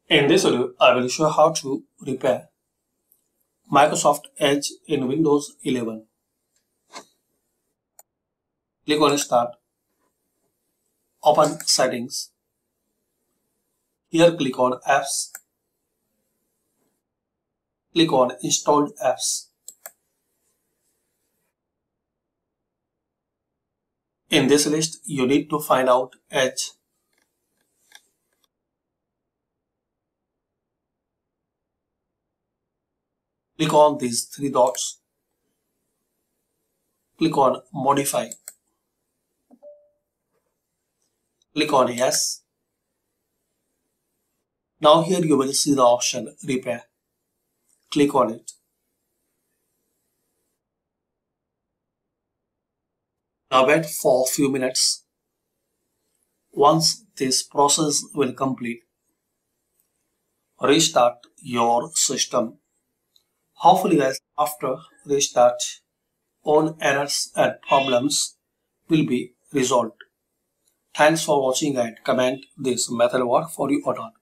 In this video, I will show how to repair Microsoft Edge in Windows 11. Click on Start, open Settings. Here click on Apps. Click on Installed Apps. In this list, you need to find out Edge. Click on these three dots. Click on Modify. Click on Yes. Now here you will see the option Repair. Click on it. Now wait for a few minutes. Once this process will complete, restart your system. Hopefully guys, after restart, all errors and problems will be resolved. Thanks for watching and comment this method work for you or not.